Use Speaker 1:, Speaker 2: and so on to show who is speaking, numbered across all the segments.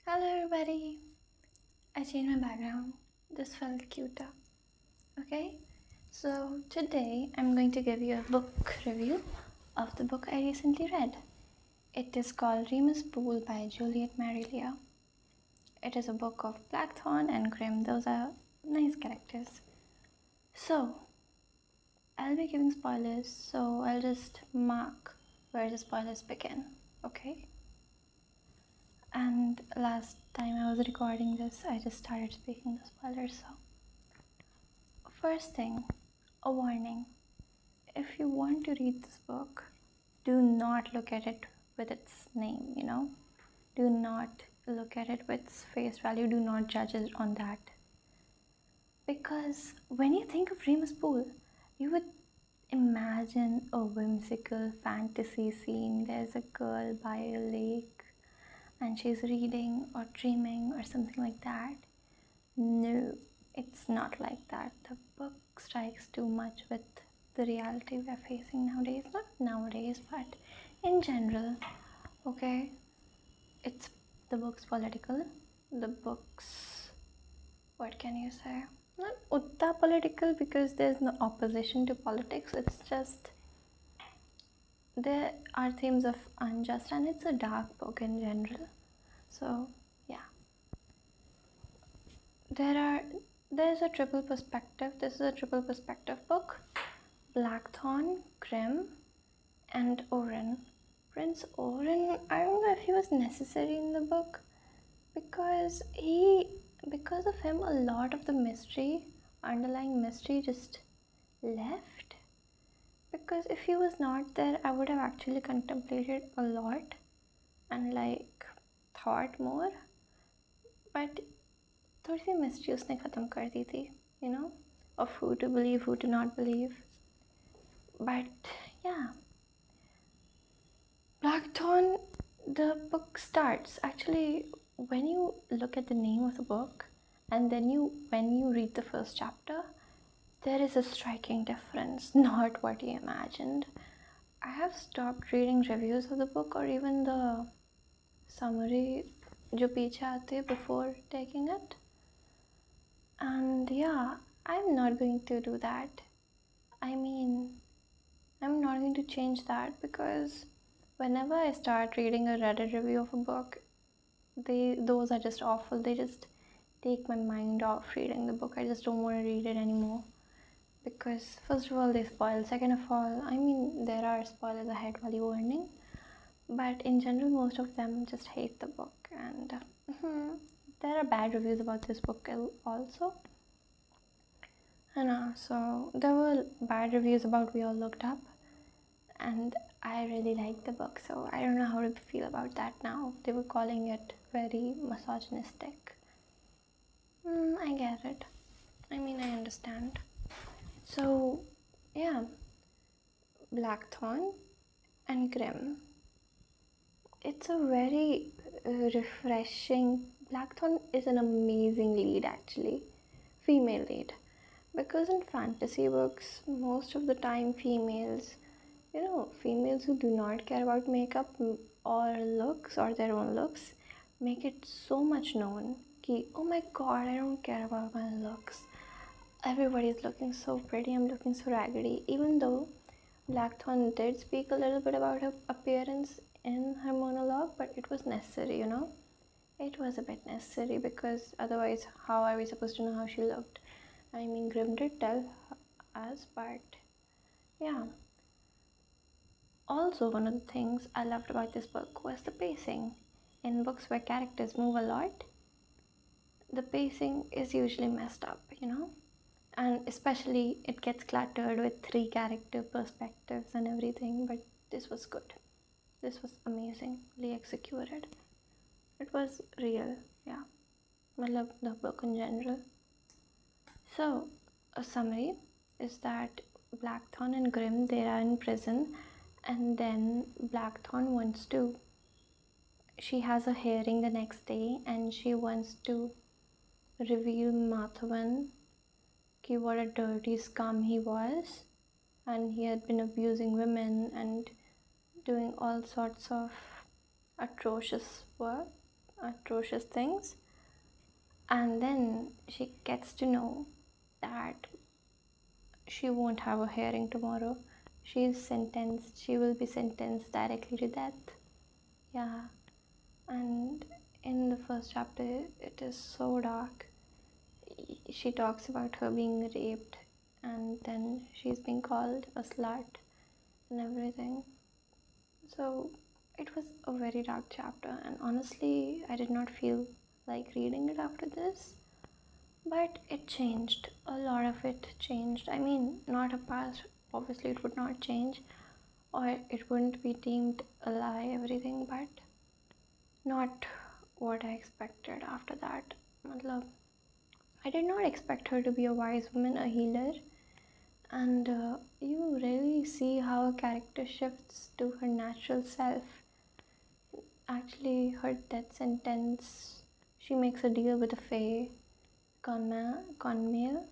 Speaker 1: Hello everybody. I changed my background. This felt cuter. Okay? So today I'm going to give you a book review of the book I recently read. It is called Remus Pool by Juliet Marie. It is a book of Blackthorn and Grimm. Those are nice characters. So I'll be giving spoilers, so I'll just mark where the spoilers begin. Okay? And last time I was recording this, I just started speaking the spoilers, so first thing, a warning. If you want to read this book, do not look at it with its name. Do not look at it with its face value. Do not judge it on that. Because when you think of Remus Pool, you would imagine a whimsical fantasy scene. There's a girl by a lake and she's reading or dreaming or something like that. No, it's not like that. The book strikes too much with the reality we're facing nowadays. Not nowadays, but in general. Okay, it's the book's political. The book's, what can you say? Not utta political because there's no opposition to politics. It's just there are themes of unjust, and it's a dark book in general. So yeah, there's a triple perspective. This is a triple perspective book. Blackthorn, Grimm, and Oren. Prince Oren, I don't know if he was necessary in the book because of him a lot of the underlying mystery just left. Because if he was not there, I would have actually contemplated a lot and thought more. But थोड़ी सी mystery उसने ख़त्म कर दी थी, of who to believe, who to not believe. But yeah, Blackthorn, the book starts actually when you look at the name of the book and then when you read the first chapter, there is a striking difference, not what you imagined. I have stopped reading reviews of the book or even the summary जो पीछे आते हैं before taking it. And yeah, I'm not going to do that. I mean, I'm not going to change that because whenever I start reading a Reddit review of a book, those are just awful. They just take my mind off reading the book. I just don't want to read it anymore. Because first of all, they spoil. Second of all, I mean, there are spoilers ahead while you're warning. But in general, most of them just hate the book. And there are bad reviews about this book also. So there were bad reviews about We All Looked Up. And I really liked the book, so I don't know how to feel about that now. They were calling it very misogynistic. I get it. I mean, I understand. So, yeah, Blackthorn and Grimm. It's a very refreshing. Blackthorn is an amazing lead, actually, female lead. Because in fantasy books, most of the time females who do not care about makeup or looks or their own looks make it so much known ki, oh my god, I don't care about my looks. Everybody's looking so pretty, I'm looking so raggedy. Even though Blackthorn did speak a little bit about her appearance in her monologue, but it was necessary, It was a bit necessary because otherwise, how are we supposed to know how she looked? I mean, Grimm did tell us, but yeah. Also, one of the things I loved about this book was the pacing. In books where characters move a lot, the pacing is usually messed up, And especially it gets cluttered with three character perspectives and everything, but this was good. This was amazingly executed. It was real, yeah. I love the book in general. So, a summary is that Blackthorn and Grimm, they are in prison, and then Blackthorn wants to, she has a hearing the next day and she wants to reveal Madhavan ki what a dirty scum he was, and he had been abusing women and doing all sorts of atrocious work, atrocious things, and then she gets to know that she won't have a hearing tomorrow. She will be sentenced directly to death. Yeah, and in the first chapter, it is so dark. She talks about her being raped, and then she's being called a slut and everything. So it was a very dark chapter, and honestly, I did not feel like reading it after this. But it changed. A lot of it changed. I mean, not a past. Obviously, it would not change, or it wouldn't be deemed a lie, everything, but not what I expected after that. Matlab, I did not expect her to be a wise woman, a healer, and you really see how a character shifts to her natural self. Actually, her death sentence, she makes a deal with a fae, Conmail,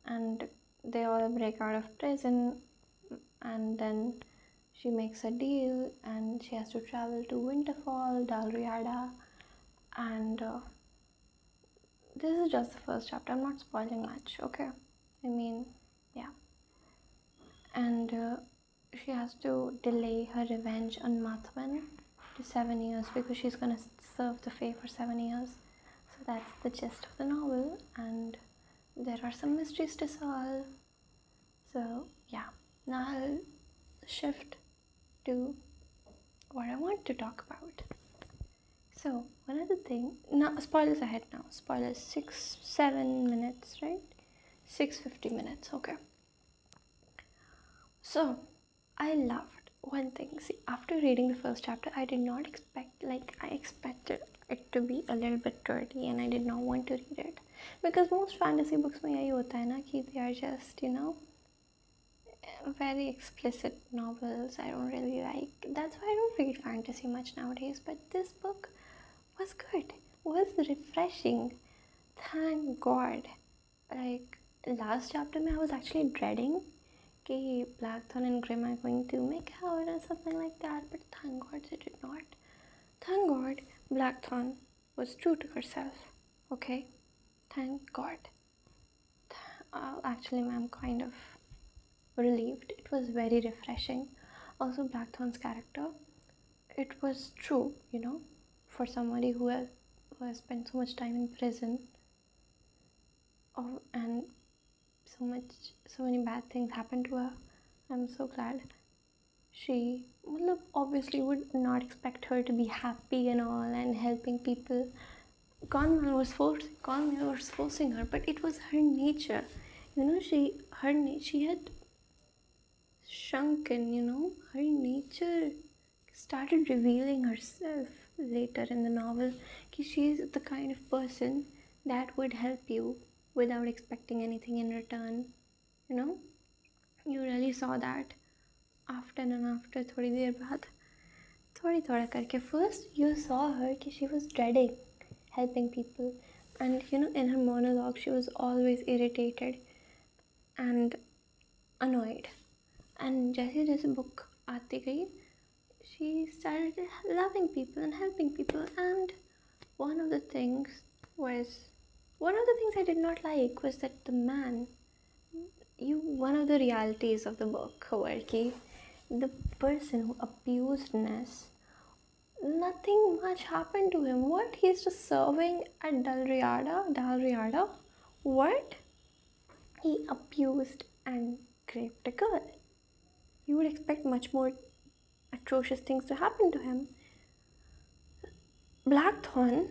Speaker 1: and they all break out of prison, and then she makes a deal and she has to travel to Winterfell, Dalriada, and this is just the first chapter. I'm not spoiling much, okay? I mean, yeah. And she has to delay her revenge on Mathwan to 7 years because she's gonna serve the Fae for 7 years. So that's the gist of the novel, and there are some mysteries to solve. So yeah, now I'll shift to what I want to talk about. So one other thing, now spoilers ahead now. Spoilers 7 minutes, right? 6:50 minutes, okay. So I loved one thing. See, after reading the first chapter, I did not expect, like, I expected it to be a little bit dirty, and I did not want to read it. Because most fantasy books में यही होता है ना कि they are just, very explicit novels. I don't really like. That's why I don't read fantasy much nowadays. But this book was good, was refreshing. Thank God. Like, last chapter I was actually dreading कि Blackthorn and Grimm are going to make out or something like that, but thank God they did not. Thank God Blackthorn was true to herself. Okay? Thank God. Actually, I'm kind of relieved. It was very refreshing. Also, Blackthorn's character, it was true, for somebody who has spent so much time in prison, and so many bad things happened to her. I'm so glad. She obviously would not expect her to be happy and all and helping people. Conman was forcing her, but it was her nature. She had shrunken. Her nature started revealing herself later in the novel. She's the kind of person that would help you without expecting anything in return. You really saw that after and after थोड़ी देर बाद थोड़ा करके. First you saw her कि she was dreading helping people, and in her monologue she was always irritated and annoyed, and जैसे जैसे book आती गई she started loving people and helping people. And one of the things I did not like was that the man, one of the realities of the book were कि the person who abused Ness, nothing much happened to him. What? He's just serving at Dalriada? What? He abused and raped a girl. You would expect much more atrocious things to happen to him. Blackthorn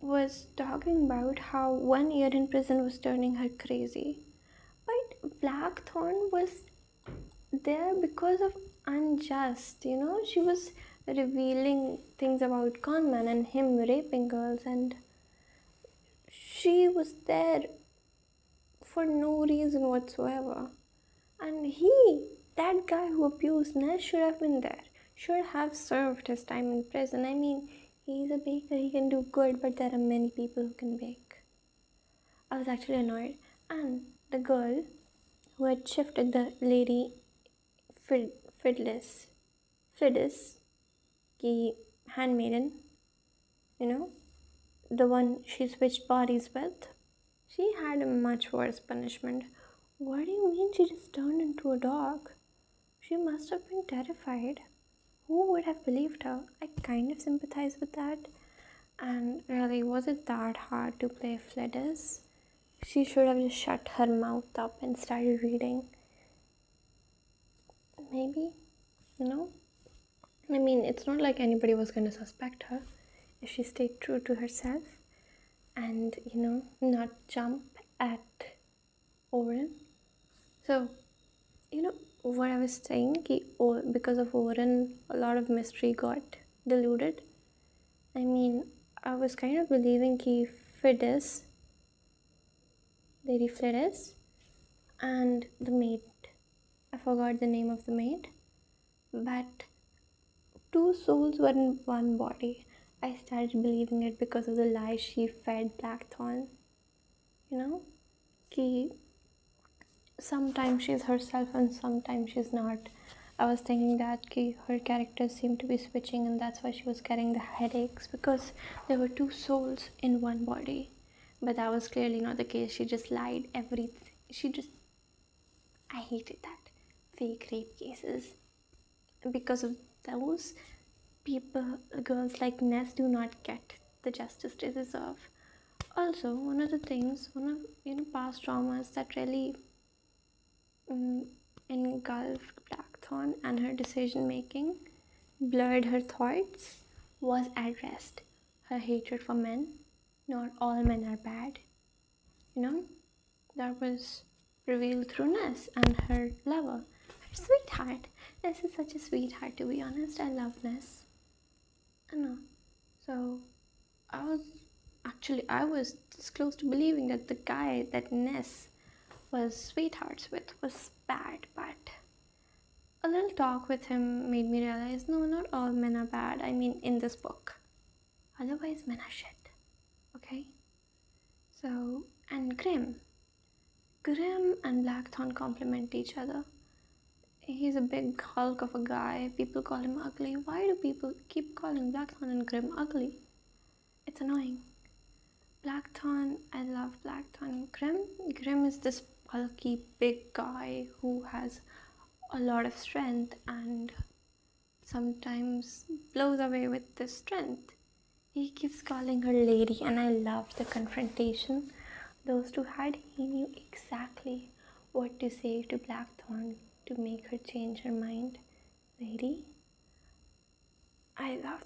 Speaker 1: was talking about how 1 year in prison was turning her crazy. But Blackthorn was there because of unjust, she was revealing things about Conman and him raping girls, and she was there for no reason whatsoever. And that guy who abused Ness, should have been there, should have served his time in prison. I mean, he's a baker, he can do good, but there are many people who can bake. I was actually annoyed. And the girl who had shifted the lady Fiddis, की handmaiden, the one she switched bodies with, she had a much worse punishment. What do you mean she just turned into a dog? She must have been terrified. Who would have believed her? I kind of sympathize with that. And really, was it that hard to play Phledes? She should have just shut her mouth up and started reading. Maybe, you know? I mean, it's not like anybody was going to suspect her if she stayed true to herself and, not jump at Oren. So, what I was saying, because of Oren, a lot of mystery got diluted. I mean, I was kind of believing कि Phledes, Lady Phledes, and the maid. I forgot the name of the maid. But two souls were in one body. I started believing it because of the lie she fed Blackthorn. Ki sometimes she's herself and sometimes she's not. I was thinking that ki her characters seemed to be switching and that's why she was getting the headaches because there were two souls in one body. But that was clearly not the case. She just lied everything. I hated that. Fake rape cases. Because of those, girls like Ness do not get the justice they deserve. Also, one of the things, past traumas that really engulfed Blackthorn and her decision making, blurred her thoughts, was at rest. Her hatred for men. Not all men are bad. That was revealed through Ness and her lover. Her sweetheart. Ness is such a sweetheart, to be honest. I love Ness. I know. So I was this close to believing that the guy that Ness was sweethearts with was bad, but a little talk with him made me realize no, not all men are bad. I mean, in this book. Otherwise, men are shit. Okay? So, and Grim. Grim and Blackthorn complement each other. He's a big hulk of a guy. People call him ugly. Why do people keep calling Blackthorn and Grim ugly? It's annoying. Blackthorn, I love Blackthorn. Grim is this bulky big guy who has a lot of strength and sometimes blows away with this strength. He keeps calling her lady and I loved the confrontation those two had. He knew exactly what to say to Blackthorn to make her change her mind. Lady? I love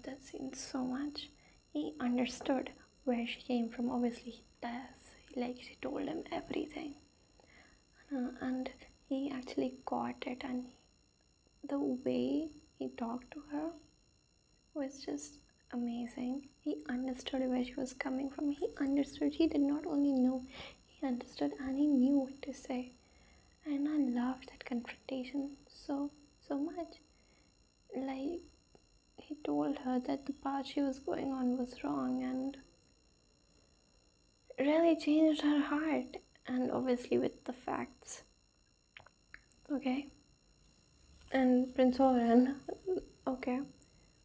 Speaker 1: that scene so much. He understood where she came from. Obviously, he does. Like, she told him everything. And he actually got it. And the way he talked to her was just amazing. He understood where she was coming from. He understood. He did not only know, he understood and he knew what to say. And I loved that confrontation so much. Like, he told her that the path she was going on was wrong and really changed her heart. And obviously with the facts. Okay? And Prince Oren, okay,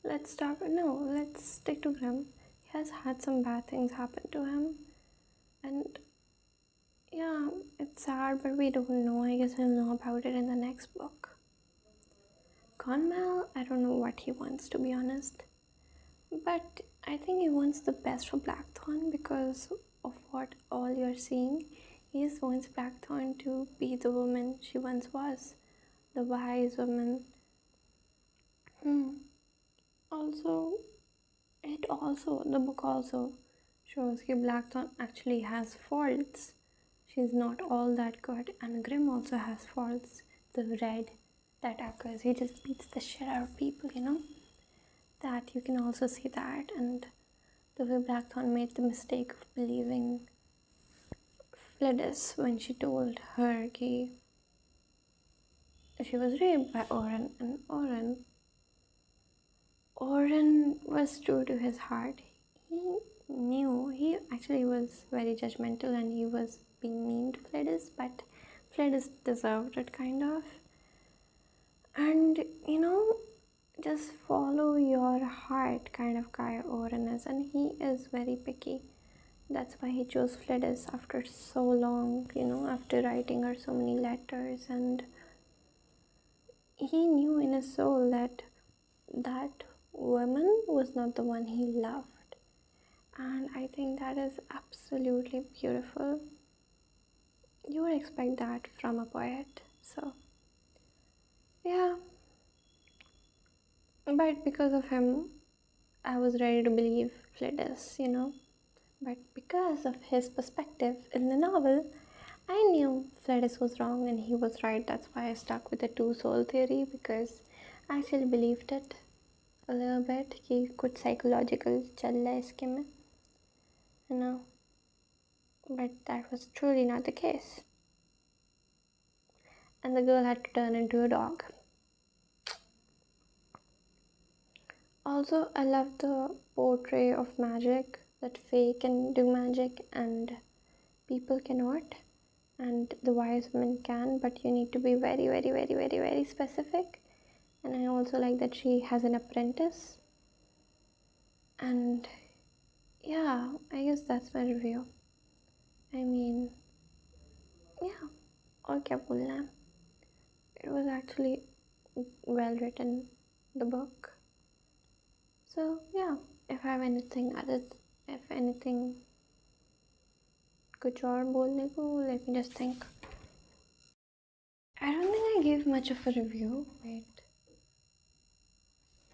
Speaker 1: let's stick to Grim. He has had some bad things happen to him. And yeah, it's sad, but we don't know. I guess we'll know about it in the next book. Conmal, I don't know what he wants, to be honest. But I think he wants the best for Blackthorn because of what all you're seeing. He just wants Blackthorn to be the woman she once was. The wise woman. The book also shows that Blackthorn actually has faults. She's not all that good, and Grim also has faults. The red that occurs, he just beats the shit out of people, That you can also see that, and the way Blackthorn made the mistake of believing Phledes when she told her that she was raped by Oren, and Oren was true to his heart. He knew. He actually was very judgmental and he was being mean to Phledes, but Phledes deserved it, kind of. And, just follow your heart kind of guy Oren is, and he is very picky. That's why he chose Flidis after so long, after writing her so many letters, and he knew in his soul that that woman was not the one he loved. And I think that is absolutely beautiful. You would expect that from a poet. So, yeah. But because of him, I was ready to believe Flidis. But because of his perspective in the novel, I knew Flidis was wrong and he was right. That's why I stuck with the two soul theory, because I actually believed it a little bit. He could psychological chal raha hai iske mein, you know. But that was truly not the case. And the girl had to turn into a dog. Also, I love the portrait of magic, that fae can do magic and people cannot. And the wise woman can, but you need to be very, very, very, very, very specific. And I also like that she has an apprentice. And yeah, I guess that's my review. I mean, yeah, और क्या बोलना है? It was actually well written, the book. So yeah, if I have anything if anything कुछ और बोलने को, let me just think. I don't think I gave much of a review. Wait.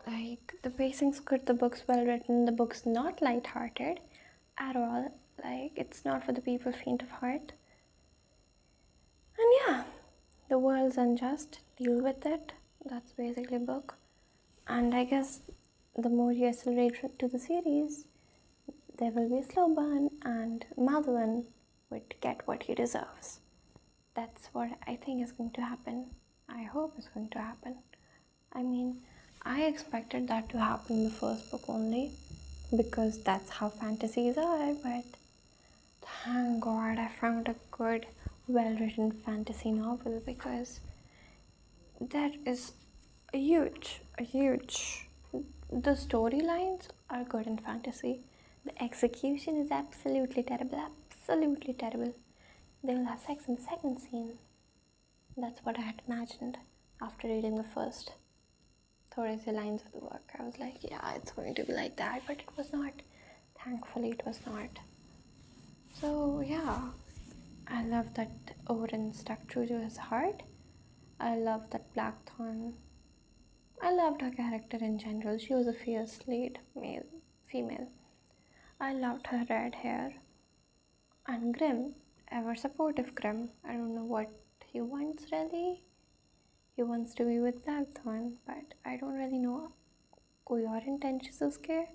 Speaker 1: Like, the pacing's good, the book's well written, the book's not light-hearted at all. Like, it's not for the people faint of heart. And yeah, the world's unjust, deal with it. That's basically the book. And I guess the more you accelerate to the series, there will be a slow burn and Madhavan would get what he deserves. That's what I think is going to happen. I hope it's going to happen. I mean, I expected that to happen in the first book only, because that's how fantasies are, but thank God I found a good, well-written fantasy novel, because that is huge. The storylines are good in fantasy. The execution is absolutely terrible, absolutely terrible. They will have sex in the second scene. That's what I had imagined after reading the first 30 lines of the book. I was like, yeah, it's going to be like that, but it was not. Thankfully, it was not. So, yeah, I love that Oren stuck true to his heart. I love that Blackthorn. I loved her character in general. She was a fierce lead, female. I loved her red hair. And Grim, ever supportive Grim. I don't know what he wants really. He wants to be with Blackthorn, but I don't really know कोई और intentions उसके.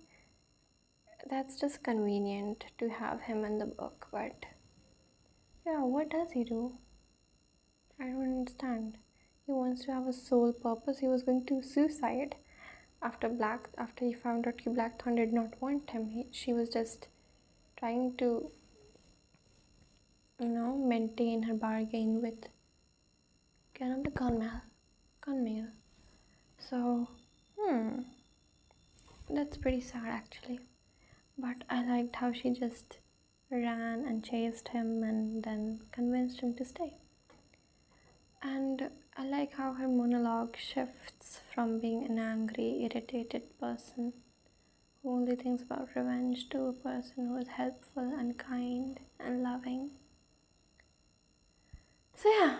Speaker 1: That's just convenient to have him in the book, but yeah, what does he do? I don't understand. He wants to have a sole purpose. He was going to suicide after he found out that Blackthorn did not want him. She was just trying to, maintain her bargain with Conmail. So, that's pretty sad actually. But I liked how she just ran and chased him and then convinced him to stay. And I like how her monologue shifts from being an angry, irritated person who only thinks about revenge to a person who is helpful and kind and loving. So yeah,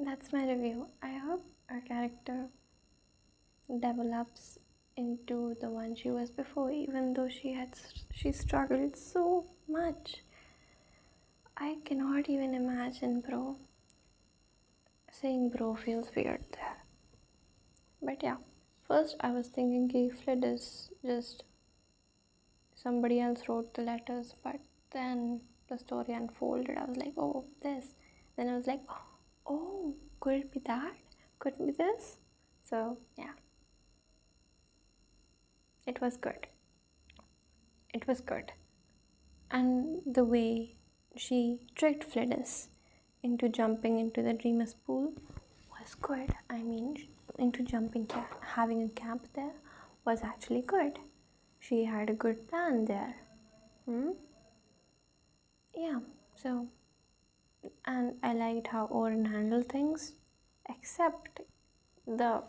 Speaker 1: that's my review. I hope her character develops into the one she was before, even though she struggled so much. I cannot even imagine, bro. Saying bro feels weird there. But yeah, first I was thinking Flid is just somebody else wrote the letters, but then the story unfolded. I was like, oh, this. Then I was like, oh, could it be that? Could it be this? So yeah, it was good. It was good. And the way she tricked Flidis into jumping into the dreamer's pool was good. I mean, into having a camp there was actually good. She had a good plan there. Hmm? Yeah, so, and I liked how Oren handled things, except the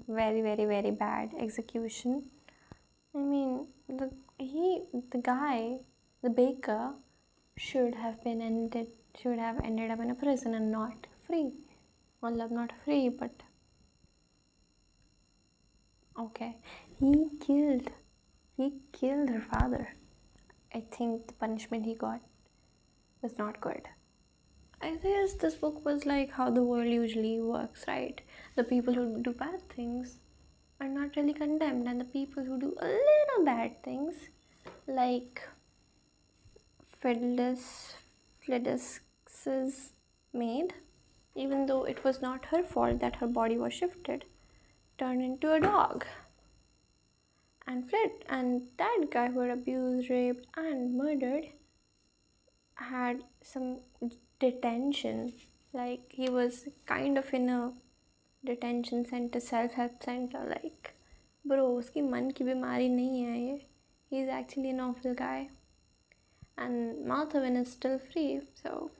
Speaker 1: very, very, very bad execution. I mean, the guy, the baker, should have been ended, should have ended up in a prison and not free. Well, not free, but okay. He killed, he killed her father. I think the punishment he got was not good. I guess this book was like how the world usually works, right? The people who do bad things are not really condemned, and the people who do a little bad things, like Flidus's maid, even though it was not her fault that her body was shifted, turned into a dog and fled. And that guy who had abused, raped, and murdered had some detention. Like he was kind of in a detention center, self-help center. Like, bro, उसकी मन की बीमारी नहीं है ये. He's actually an awful guy. And Madhavan is still free, so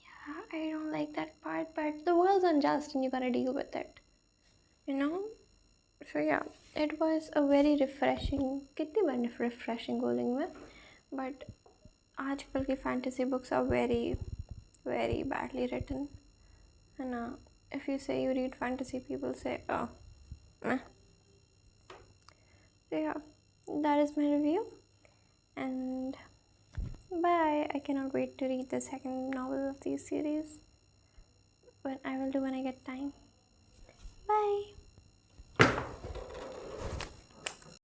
Speaker 1: yeah, I don't like that part, but the world's unjust and you gotta deal with it, you know? So yeah, it was a very refreshing, कितनी बार refreshing बोलेंगे मैं, but आजकल की fantasy books are very, very badly written, and if you say you read fantasy, people say, oh, meh. So yeah, that is my review, and bye. I cannot wait to read the second novel of this series. But I will do when I get time. Bye.